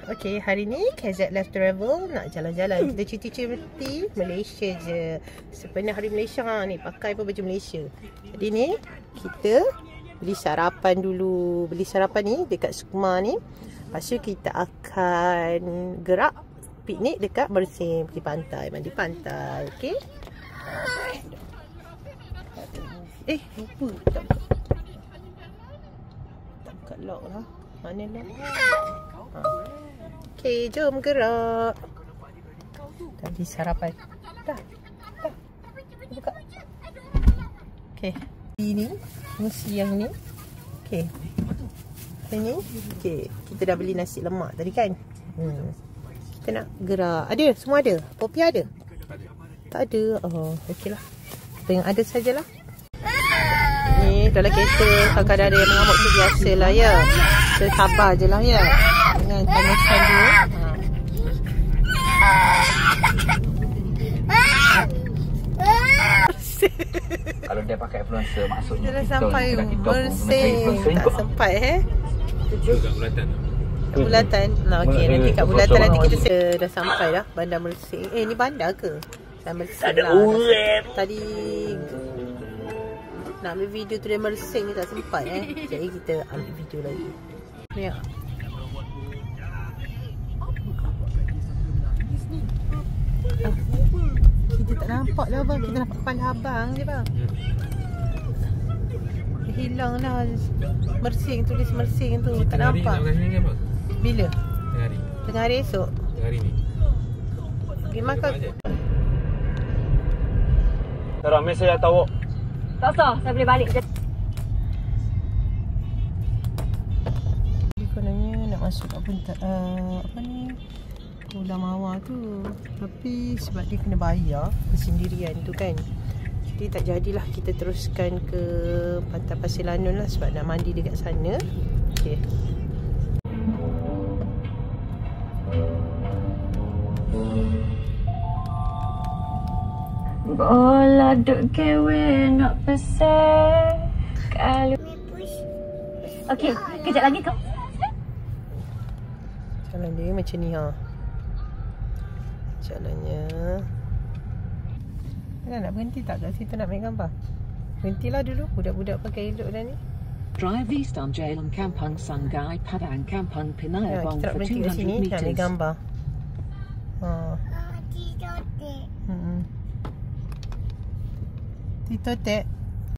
Okay, hari ni KZ Life Travel nak jalan-jalan. Kita cuti-cuti Malaysia je. Sepenuh hari Malaysia ni, pakai pun baju Malaysia. Jadi ni kita beli sarapan dulu. Beli sarapan ni dekat Sukma ni. Lepas tu kita akan gerak piknik dekat Mersing, pergi pantai, mandi pantai. Okay? Lupa tak buka lock lah. Mana lock? Okay, jom gerak. Tadi sarapan. Dah. Buka. Okay. Ini siang ni. Okay. Ini. Okay. Kita dah beli nasi lemak tadi kan? Kita nak gerak. Ada? Semua ada? Popi ada? Tak ada. Oh, okey lah. Kita yang ada sajalah. Ni dalam kereta kadang-kadang ada yang mengamuk tu biasa lah ya. Kita sabar je lah ya. Dengan tangisan dia. Kalau dia pakai influencer maksudnya dia dah sampai Mersing. Tak sempat Kat Bulatan. Bulatan. Nah, okey, nanti kat Bulatan nanti kita dah sampai dah Bandar Mersing. Ni bandar ke? Mersing lah. Tadi nak ambil video tu dari Mersing ni tak sempat Jadi kita ambil video lagi. Ya. Kita tak nampak lah bang. Kita nampak kepala abang je bang. Hilang lah Mersing, tulis Mersing tu. Tak nampak. Bila? Tengah hari esok. Tengah hari ni. Pergi makan. Sarah, mes saya tahu. Tak usah, saya boleh balik je. Dia kononnya nak masuk apa ni? Pulau Mawar tu. Tapi sebab dia kena bayar kesendirian tu kan. Jadi tak jadilah kita teruskan ke Pantai Pasir Lanun lah sebab nak mandi dekat sana. Okey. Bola duk kewe nak pasal kalau okey, kejap lagi kau. Jalan dia macam ni Jalannya. Nak berhenti tak kat situ nak ambil gambar? Berhentilah dulu. Budak-budak pakai elok dah ni. Drive east on Jalan Kampung Sungai Padang Kampung Pinai-Bong kita nak for berhenti kat 200 sini nak ambil meters. gambar. Titotek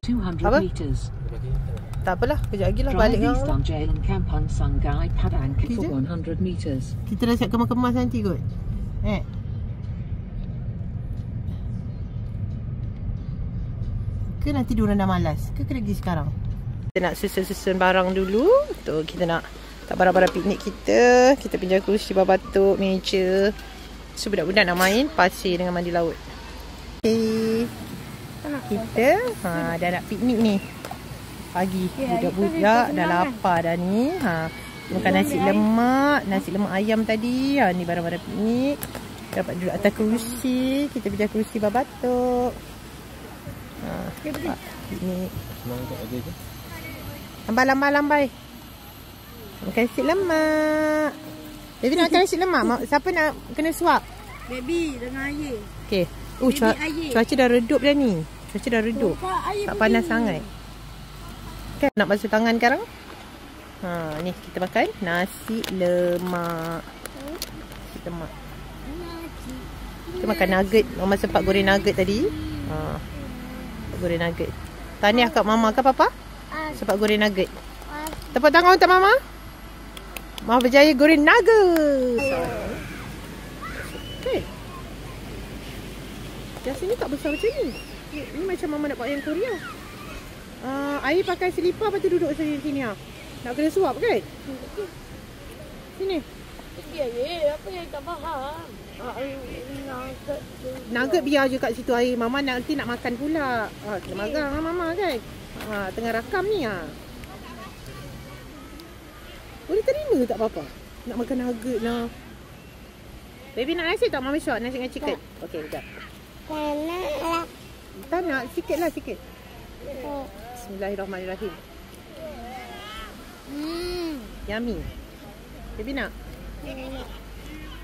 200 Apa? meters. tak apalah, kejap lagi lah balik Drive kan. east on Jalan Kampung Sungai Padang for 100 meters. Kita dah siap kemas-kemas nanti kot. Ke nanti diorang dah malas? Ke kena pergi sekarang? Kita nak susun-susun barang dulu. Tu kita nak tak barang-barang piknik kita. Kita pinjam kerusi, batuk, meja. So budak-budak nak main pasir dengan mandi laut. Okay. Kita dah nak piknik ni. Pagi budak-budak dah lapar dah ni. Makan nasi lemak ayam tadi. Ni barang-barang piknik. Dapat duduk atas kerusi. Kita pinjam kerusi batuk. Piknik. Lambai. Makan nasi lemak. Baby nak makan nasi lemak? Siapa nak kena suap? Baby dengan air. Okay. Cuaca dah redup dah ni. Cuaca dah redup. Tak panas sangat. Kan nak basuh tangan sekarang? Ni kita makan nasi lemak. Kita makan nugget. Mama sempat goreng nugget tadi. Goreng nugget. Tahniah kat mama ke papa? Sempat goreng nugget. Tepuk tangan untuk mama. Mama berjaya goreng nugget. Okay. Biasa ni tak besar macam ni. Ni macam mama nak buat yang Korea. Air pakai selipar, lepas tu duduk sini. Nak kena suap kan? Sini. Apa yang tak faham? Nugget biar je kat situ air. Mama nanti nak makan pula. Kena marah lah mama kan? Tengah rakam ni boleh terima tak papa? Nak makan nugget lah. Baby nak nasi tak mama shot? Nasi dengan chicken? Okey, sekejap. Tak nak, sikit lah. Bismillahirrahmanirrahim. Yummy. Baby nak?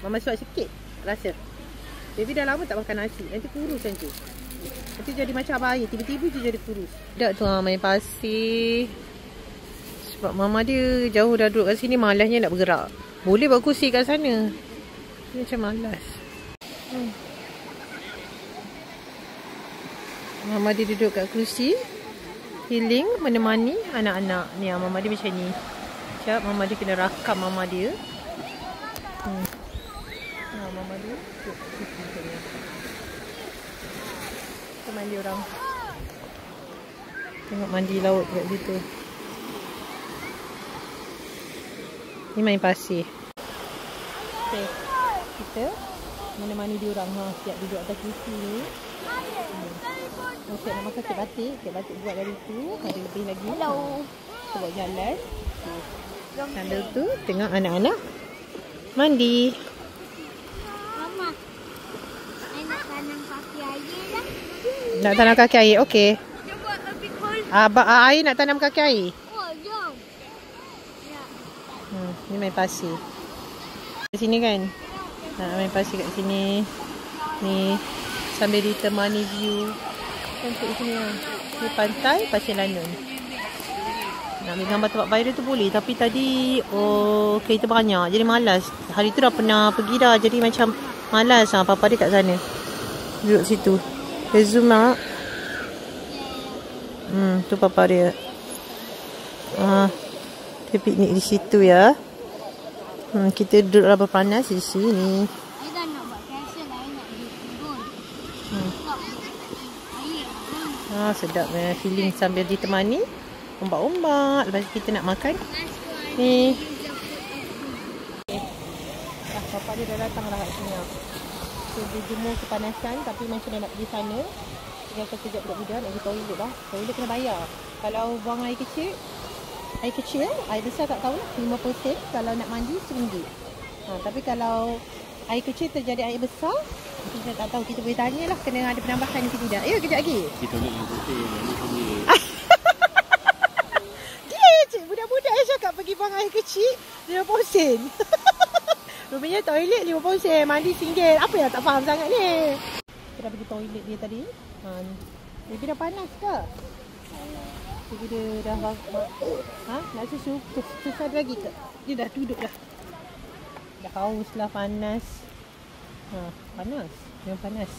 Mama suap sikit rasa. Baby dah lama tak makan nasi. Nanti kurus nanti. Nanti jadi macam air. Tiba-tiba je jadi kurus. Tak tu main pasir. Sebab mama dia jauh dah duduk kat sini. Malasnya nak bergerak. Boleh buat kursi kat sana. Dia macam malas. Mama dia duduk kat kursi. Healing menemani anak-anak. Ni mama dia macam ni. Sekejap mama dia kena rakam mama dia. Mama dia duduk kat kursi macam ni. Kita mandi orang. Tengok mandi laut kat situ. Ni main pasir. Okay. Kita menemani diorang. Siap duduk atas kursi ni. Siap nak makan kek batik. Kek batik buat dari tu. Ada lebih lagi. Kita buat jalan. Sambil tu tengok anak-anak mandi. Mama, saya nak tanam kaki air lah. Nak tanam kaki air? Okey. Cuba lebih cold. Air nak tanam kaki air? Oh, jom. Ni main pasir. Kat sini kan? Main pasir kat sini. Ni sambil ditemani view. Cantik sini lah. Ni pantai Pasir Lanun. Nak ambil gambar tempat viral tu boleh. Tapi tadi kereta banyak. Jadi malas. Hari tu dah pernah pergi dah. Jadi macam malas. Papa dia kat sana. Duduk situ. Dia zoom nak. Tu papa dia. Dia piknik di situ ya. Kita duduk lah berpanas di sini. Saya dah nak buat castle. Saya nak turun. Sedap feeling sambil ditemani ombak-ombak. Lepas kita nak makan ni. Bapa dia dah datang lah kat sini. So dia jemur kepanasan. Tapi macam dia nak pergi sana, tinggalkan sekejap budak-budak nak pergi toilet lah. Toilet kena bayar. Kalau buang air kecil, air besar tak tahu lah, 50 sen. Kalau nak mandi RM1. Tapi kalau air kecil terjadi air besar, kita tak tahu. Kita boleh tanya lah kena ada penambahan ke tidak. Ya, kejap lagi. Kita nak yang putih, yang ni sendiri. Dia cik, budak-budak yang cakap pergi buang air kecil 50 sen. Rupanya toilet 50 sen, mandi RM1. Apa yang tak faham sangat ni? Kita dah pergi toilet dia tadi. Baby dah panas ke? Baby dia dah nak susu? Susu ada lagi ke? Dia dah duduk dah. Dah haus lah, panas. Panas. Memang panas.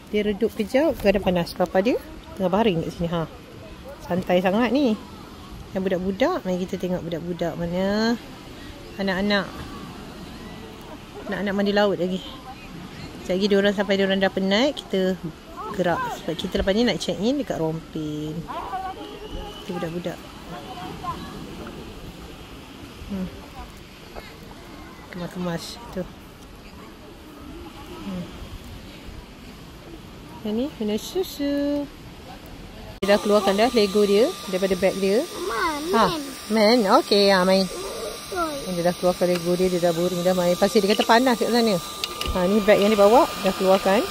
Dia redup kejap, keadaan panas. Papa dia tengah baring kat sini. Santai sangat ni. Yang budak-budak, mari kita tengok budak-budak mana. Anak-anak. Anak-anak mandi laut lagi. Sekejap lagi diorang sampai diorang dah penat, kita gerak. Sebab kita lepas ni nak check in dekat Rompin. Itu budak-budak. Kemas-kemas tu. Yang ni minum susu. Dia dah keluarkan dah Lego dia daripada beg dia. Man. Okey, main. Dia dah keluarkan Lego dia, dia dah boring dah main. Pasal dia kata panas kat sana. Ni beg yang dia bawa dah keluarkan.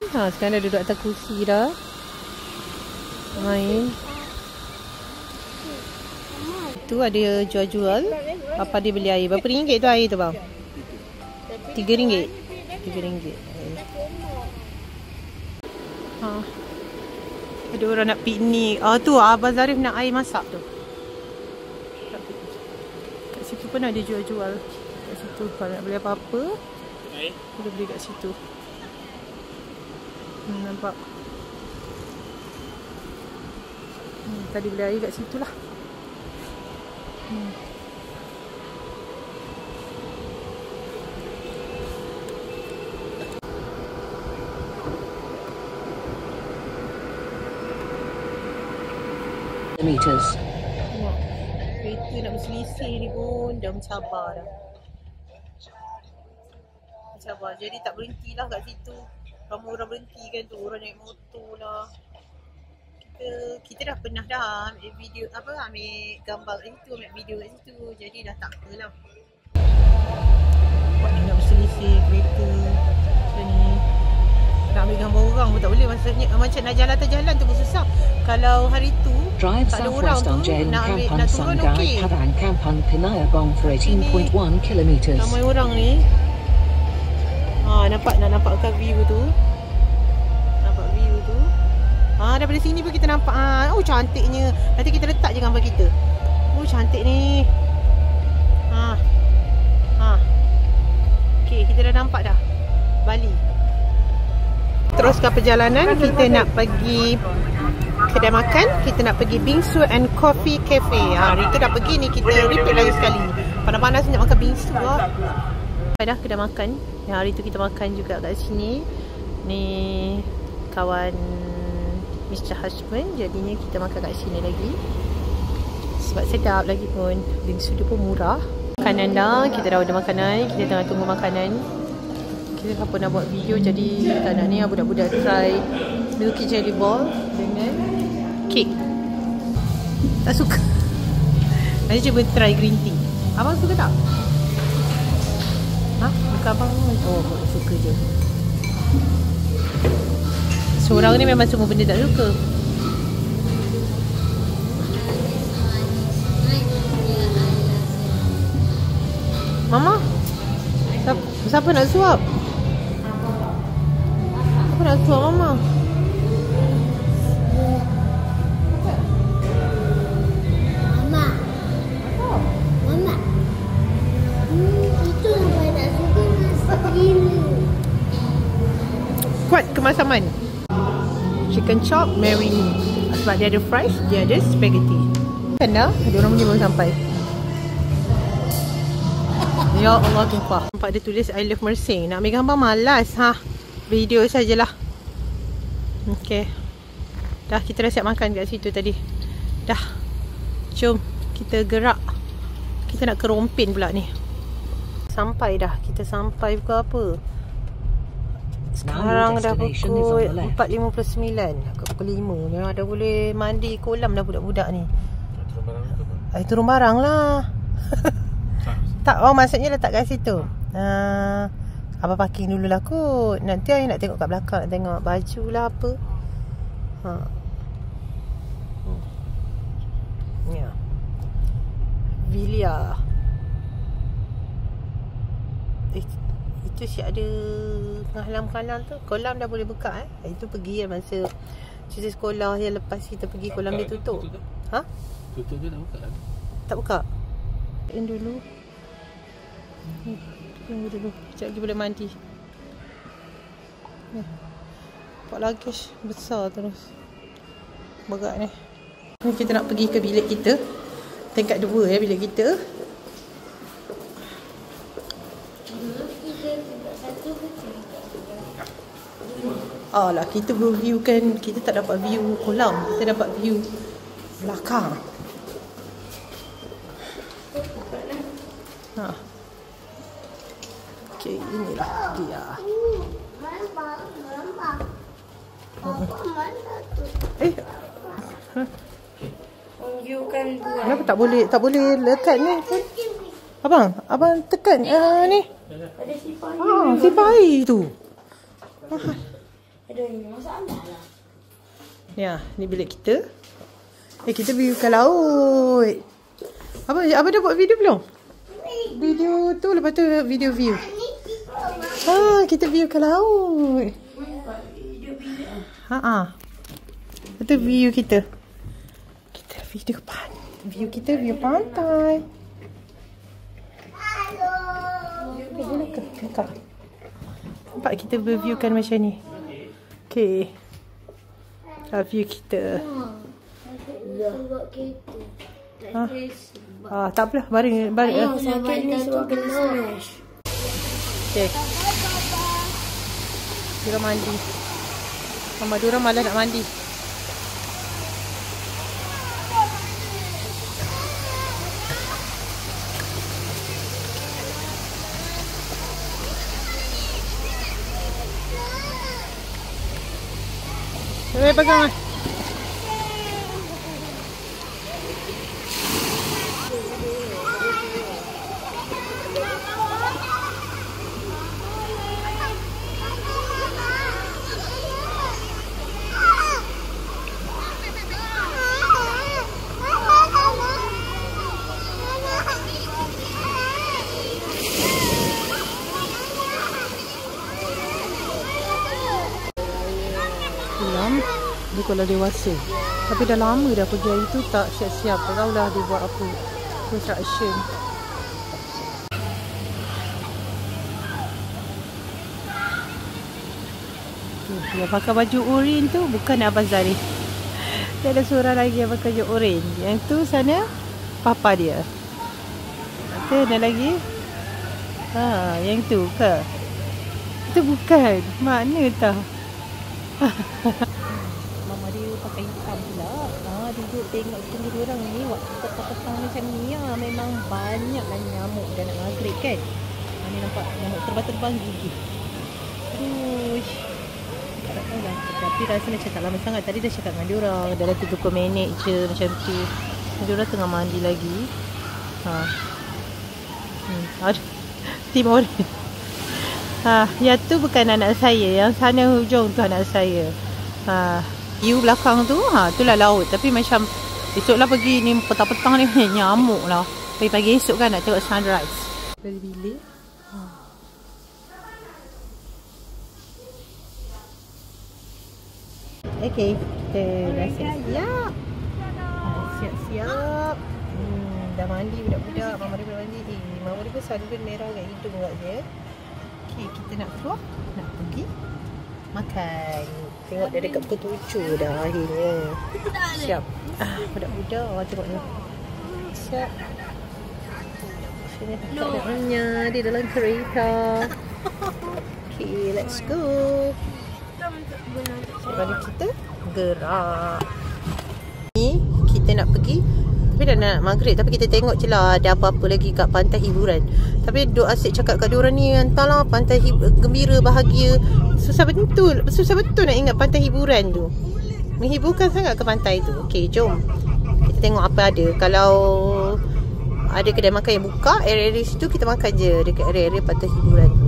Sekarang dah duduk atas kursi dah. Main. Tu ada jual-jual. Apa dia beli air? Berapa ringgit tu air tu bang? RM3. RM3. Ada orang nak piknik. Tu Abang Zarif nak air masak tu. Kat situ pun ada jual-jual. Kat situ kalau nak beli apa-apa, boleh beli kat situ. Nampak. Tadi beli air kat situ lah. Meters. Kereta nak berselisih ni pun dah mencabar dah. Mencabar. Jadi tak berhenti lah kat situ. Ramai orang berhenti kan tu. Orang naik motor lah. Kita dah pernah dah ambil video, ambil gambar kat situ, ambil video kat situ. Jadi dah tak apalah. Buat nak berselisih kereta macam ni. Nak ambil gambar orang pun tak boleh. Maksudnya macam nak jalan atas jalan tu pun susah. Kalau hari tu Drive tak ada orang southwest tu on Jalan nak ambil, Kampung nak turun Sungai okey. Padang Kampung Penayabong for 18.1 kilometers. Ramai orang ni. Nampakkan view tu. Nampak view tu. Daripada sini pun kita nampak. Oh cantiknya. Nanti kita letak je gambar kita. Oh cantik ni. Okey, kita dah nampak dah Bali. Teruskan perjalanan. Kita nak pergi kedai makan. Kita nak pergi Bingsu and Coffee Cafe. Hari tu dah pergi ni, kita repeat lagi sekali. Panas-panas nak makan bingsu lah. Dah kedai makan. Hari tu kita makan juga kat sini. Ni kawan Mr. Husband. Jadinya kita makan kat sini lagi. Sebab sedap lagi pun. Bingsu dia pun murah. Makanan dah. Kita dah order makanan. Kita tengah tunggu makanan. Kita tak pernah buat video. Jadi tak nak ni budak-budak try Milky Jelly Ball dengan kek. Tak suka. Nanti cuba try green tea. Abang suka tak? Bukan abang. Oh, suka je. Seorang ni memang semua benda tak suka. Mama? Siapa nak suap? Siapa nak suap Mama? Mama. Itu yang tak suka nasi ini. Kuat kemasaman. Chicken chop marinade. Sebab dia ada fries, dia ada spaghetti. Kan dah? Ada orang punya belum sampai. Ya Allah tumpah. Nampak dia tulis I love Mersing. Nak ambil gambar malas. Video sajalah. Okay. Dah kita dah siap makan kat situ tadi. Dah. Jom kita gerak. Kita nak ke Rompin pula ni. Sampai dah. Kita sampai pukul apa? Sekarang dah pukul 4.59. Kat pukul 5. Memang dah boleh mandi kolam dah budak-budak ni. Turun barang lah. Tak, maksudnya letak kat situ. Abang parking dulu lah kot. Nanti I nak tengok kat belakang. Nak tengok baju lah apa. Ya. Vilia. Itu si ada penghalang-penghalang tu. Kolam dah boleh buka Itu pergi masa cuti sekolah yang lepas kita pergi kolam dia tutup. Tutup ke tak buka lagi? Tak buka. Dulu. Tunggu dulu. Sekejap lagi boleh mandi. Pak luggage besar terus. Berat ni. Ni kita nak pergi ke bilik kita. Tingkat 2 bilik kita. Lah kita view kan. Kita tak dapat view kolam. Kita dapat view belakang. Okay, inilah dia. Kenapa tak boleh lekat ni? Abang tekan ni. Ada sifar sifar air tu. Ada ini masalah lah. Ya, ni bilik kita. Kita view ke laut. Abang dah buat video belum? Video tu, lepas tu video view. Kita view ke laut. Itu view kita. Kita view kita view pantai. Nampak kita berviewkan macam ni. Okay. View kita. Sebab kita tak apalah, baring. sakit ni sebab kena smash. Okay. Diorang mandi. Mama diorang malas nak mandi. Pegang lah. Dia kalau dewasa. Tapi dah lama dah pergi hari tu tak siap-siap. Tak tahulah dia buat apa construction. Yang pakai baju oren tu bukan Abang Zarif. Dia ada seorang lagi yang pakai baju oren. Yang tu sana papa dia. Tu ada lagi. Yang tu ke? Itu bukan. Mana tau? Mama dia pakai hitam pula. Duduk tengok tunggu dia orang ni waktu petang-petang macam ni. Memang banyaklah nyamuk dan nak maghrib kan. Ni nampak nyamuk terbang-terbang gigi. Aduh. Tak tahu lah. Tapi rasa nak cakap lama sangat. Tadi dah cakap dengan dia orang. Dalam 30 minit je macam tu. Dia orang tengah mandi lagi. Ada tim orang. Yang tu bukan anak saya. Yang sana hujung tu anak saya. View belakang tu itulah laut. Tapi macam esoklah pergi ni petang-petang ni nyamuk lah. Pagi-pagi esok kan nak tengok sunrise. Dari bilik. Okay, kita dah siap-siap. Siap-siap. Dah mandi budak-budak. Mama dia dah mandi. Mama dia pun sunburn merah kat hidung kat dia. Okay, kita nak keluar. Nak pergi makan. Tengok dia dekat pukul 7 dah akhirnya. Siap. Budak-budak. Tengok ni. Siap. Sini kakaknya. Dia dalam kereta. Okay, let's go. Mari kita gerak. Ni kita nak pergi. Tapi dah nak maghrib. Tapi kita tengok je lah ada apa-apa lagi kat pantai hiburan. Tapi duk asyik cakap kat diorang ni. Entahlah pantai gembira, bahagia. Susah betul nak ingat pantai hiburan tu. Menghiburkan sangat ke pantai tu. Okay, jom kita tengok apa ada. Kalau ada kedai makan yang buka area-area situ, kita makan je dekat area-area pantai hiburan tu.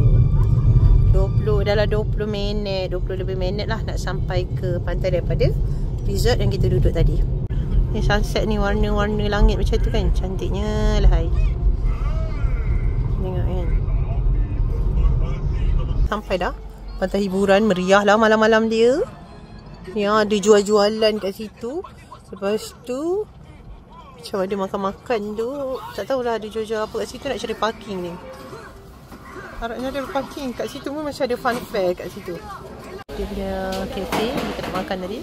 20 minit 20 lebih minit lah nak sampai ke pantai daripada resort yang kita duduk tadi. Ni sunset ni warna-warna langit macam tu kan. Cantiknya lah hai. Tengok kan. Sampai dah pantai hiburan. Meriah lah malam-malam dia. Ya, ada jual-jualan kat situ. Lepas tu macam ada makan-makan tu. Tak tahulah ada jual-jual apa kat situ. Nak cari parking ni. Harapnya ada parking kat situ pun macam ada fun fair kat situ. Dia punya cafe kita nak makan tadi.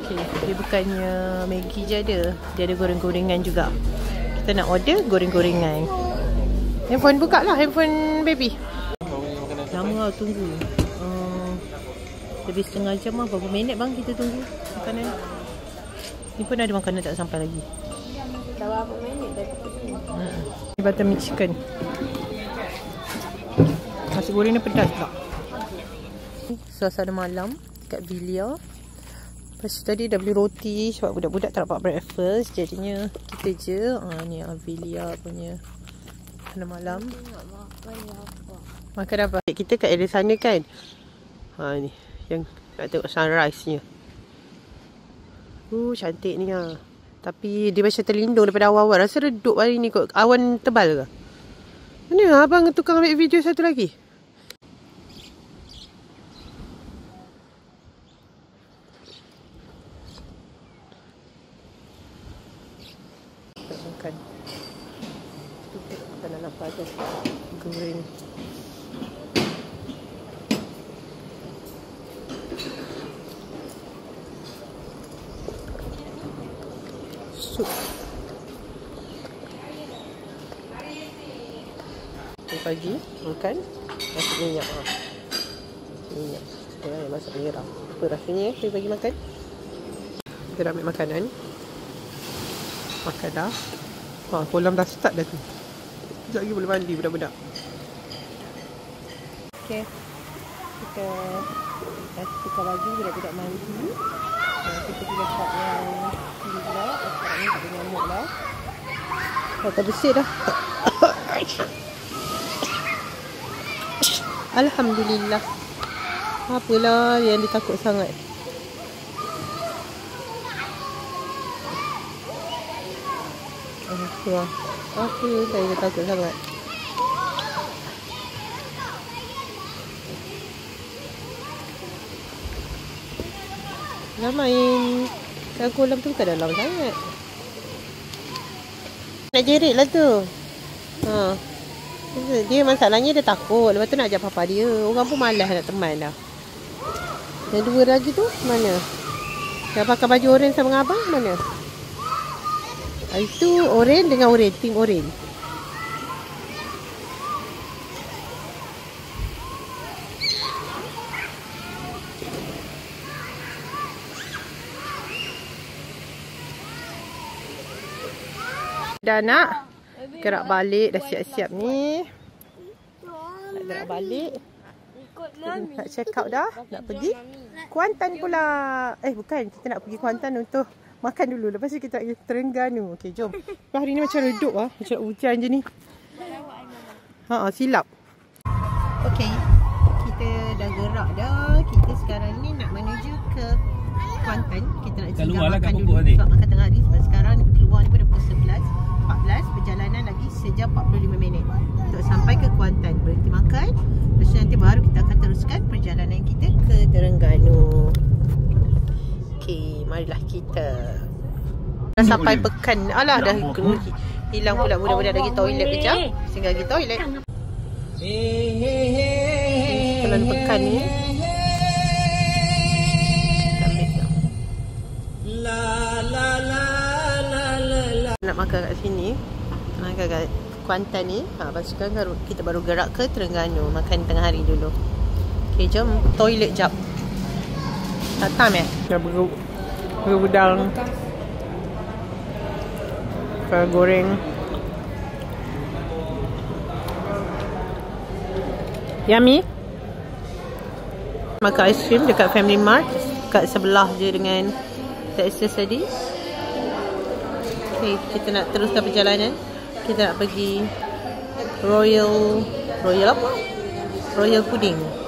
Okay, dia bukannya Maggi je ada. Dia ada goreng-gorengan juga. Kita nak order goreng-gorengan. Handphone buka lah, handphone baby. Lama lah tunggu. Lebih setengah jam lah. Berapa minit bang kita tunggu makanan? Ni pun ada makanan tak sampai lagi. Dah berapa minit dah pergi. Ni buttermilk chicken. Nasi goreng ni pedas pula. Suasana malam dekat Vilia. Lepas tu tadi dah beli roti sebab budak-budak tak dapat breakfast. Jadinya kita je. Ni Vilia punya makan malam. Makan apa? Kita kat area sana kan. Ni yang nak tengok sunrise nya. Cantik ni lah. Tapi dia macam terlindung daripada awan-awan. Rasa redup hari ni kot. Awan tebal ke? Mana abang tukang ambil video satu lagi? Kita makan. Makanan apa aja. Goreng. Sup. Pagi makan masak minyak. Minyak. Masak merah. Apa rasanya saya bagi makan? Kita dah ambil makanan. Makan dah. Kolam dah start dah tu. Sekejap lagi boleh mandi budak-budak. Okay. Kita dah tukar baju budak-budak mandi. Kita pergi letak yang ni pula. Letak ni tak ada nyamuk lah. Dah bersih dah. Alhamdulillah. Apalah yang dia takut sangat. Apa saya dia takut sangat. Dah main kat kolam tu bukan dalam sangat. Nak jerit lah tu. Dia masalahnya dia takut. Lepas tu nak ajak papa dia. Orang pun malas nak teman dah. Yang dua lagi tu mana? Yang pakai baju oren sama dengan abang mana? Itu oren dengan oren. Tim oren. Dah nak gerak balik. Dah siap-siap ni. Nak gerak balik. Nak check out dah. Nak pergi Kuantan pula. Bukan. Kita nak pergi Kuantan untuk makan dulu. Lepas tu kita nak pergi Terengganu. Okay, jom. Hari ni macam redup lah. Macam hujan je ni. Silap. Okay. Kita dah gerak dah. Kita sekarang ni nak menuju ke Kuantan. Kita nak singgah makan dulu. Sebab makan tengah hari. Sebab sekarang keluar ni pada pukul 11:14. Perjalanan lagi sejam 45 minit. Untuk sampai ke Kuantan. Berhenti makan. Lepas tu nanti baru kita akan teruskan perjalanan kita ke Terengganu. Okay, marilah kita. Dah sampai Pekan. Alah, dah hilang pula budak-budak dah pergi toilet kejap. Sehingga pergi toilet. Terlalu Pekan ni. Nak makan kat sini. Makan kat Kuantan ni. Lepas tu sekarang kita baru gerak ke Terengganu. Makan tengah hari dulu. Okay, jom toilet jap. Tak time dah berudang. Kau goreng. Yummy. Makan aiskrim dekat Family Mart. Kat sebelah je dengan Texas tadi. Okay, kita nak teruskan perjalanan. Kita nak pergi Royal apa? Royal Pudding.